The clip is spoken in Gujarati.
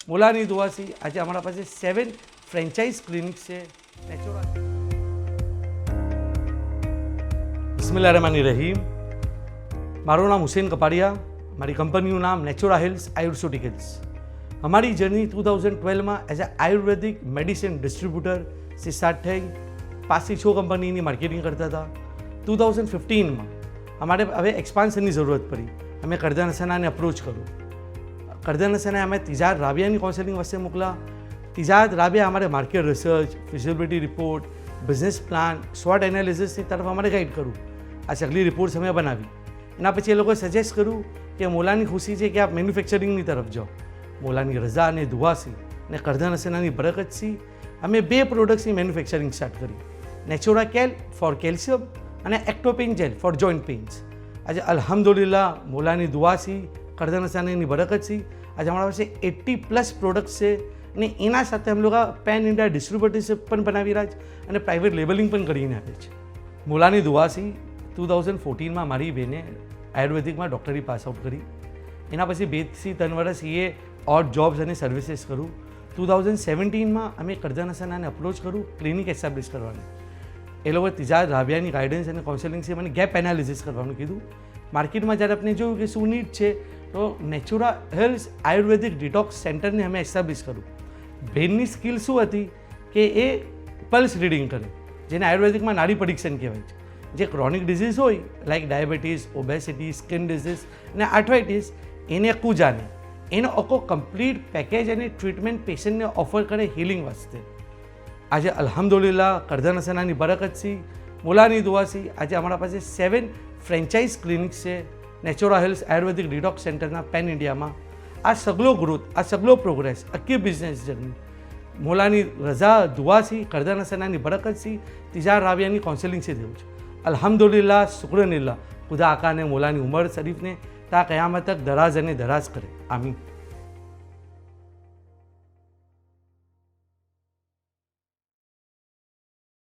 મોલાની દુઆથી આજે અમારા પાસે 7 ફ્રેન્ચાઇઝ ક્લિનિક્સ છે નેચોરા. બિસ્મિલ્લાહિર્રહમાનિર્રહીમ. મારું નામ હુસૈન કપાડિયા, મારી કંપનીનું નામ નેચોરા હેલ્થ આયુર્વેટિકલ્સ. અમારી જર્ની 2012માં એઝ અ આયુર્વેદિક મેડિસિન ડિસ્ટ્રીબ્યુટરથી સ્ટાર્ટ થઈ. 5-6 કંપનીની માર્કેટિંગ કરતા હતા. 2015માં અમારે હવે એક્સપાન્શનની જરૂરત પડી. અમે કરદાન હસનાને અપ્રોચ કર્યું. કરદાન હસનાએ અમે તિજાદ રાબિયાની કાઉન્સેલિંગ વચ્ચે મોકલા. તિજાદ રાબિયા અમારે market research, feasibility report, business plan, સ્વોટ એનાલિસિસની તરફ અમારે ગાઈડ કર્યું. આ સગલી રિપોર્ટ્સ અમે બનાવી. એના પછી એ લોકોએ સજેસ્ટ કર્યું કે મોલાની ખુશી છે કે આપ મેન્યુફેક્ચરિંગની તરફ જાઓ. મોલાની રઝા અને દુઆસી અને કરદાન હસનાની બરકતથી અમે 2 પ્રોડક્ટ્સની મેન્યુફેક્ચરિંગ સ્ટાર્ટ કરી. નેચોરા કેલ ફોર કેલ્શિયમ અને એક્ટોપેન જેલ ફોર જોઈન્ટ પેઇન્સ. આજે અલ્હમ્દુલિલ્લાહ મોલાની દુઆથી, કરદાન હસનાની બરકતથી આજે અમારા પાસે 80+ પ્રોડક્ટ્સ છે અને એના સાથે અમે લોકો પેન ઇન્ડિયા ડિસ્ટ્રીબ્યુટરશિપ પણ બનાવી રહ્યા છે અને પ્રાઇવેટ લેબલિંગ પણ કરીને આપે છે. મોલાની દુઆથી 2014માં મારી બેને આયુર્વેદિકમાં ડૉક્ટરી પાસ આઉટ કરી. એના પછી 2 થી 3 વર્ષ એ ઓડ જોબ્સ અને સર્વિસીસ કરું. 2017માં અમે કરદાન હસનાને અપ્રોચ કરું ક્લિનિક એસ્ટાબ્લિશ કરવાની. એ લોકોએ તિજાદ રાબિયાની ગાઈડન્સ અને કાઉન્સેલિંગથી મને ગેપ એનાલિસિસ કરવાનું કીધું. માર્કેટમાં જ્યારે આપણે જોયું કે શું નીડ છે તો નેચોરા હેલ્થ આયુર્વેદિક ડિટોક્સ સેન્ટરને અમે એસ્ટાબ્લિશ કર્યું. બ્રેનની સ્કિલ શું હતી કે એ પલ્સ રીડિંગ કરે, જેને આયુર્વેદિકમાં નાડી પ્રિડિક્શન કહેવાય છે. જે ક્રોનિક ડિઝીઝ હોય like diabetes, obesity, skin disease અને આર્થરાઇટિસ એને જાણે એનો આખો કમ્પ્લીટ પેકેજ અને ટ્રીટમેન્ટ પેશન્ટને ઓફર કરે હિલિંગ વાસ્તે. આજે અલ્હમ્દુલિલ્લાહ કરદાન હસનાની બરકતથી, મોલાની દુઆથી આજે અમારા પાસે 7 ફ્રેન્ચાઇઝ ક્લિનિક્સ છે નેચોરા હેલ્થ આયુર્વેદિક ડિટોક્સ સેન્ટરના પેન ઇન્ડિયામાં. આ સગલો ગ્રોથ, આ સગલો પ્રોગ્રેસ, આખી બિઝનેસ જર્ની મોલાની રઝા દુઆથી, કરદાન હસનાની બરકતથી, તિજાદ રાબિયાની કાઉન્સેલિંગથી થયું છે. અલ્હમ્દુલિલ્લાહ, શુક્રનિલ્લાહ. ખુદા આકા ને મોલાની ઉમર શરીફને તા કયામત તક દરાજ અને દરાજ કરે. આમીન.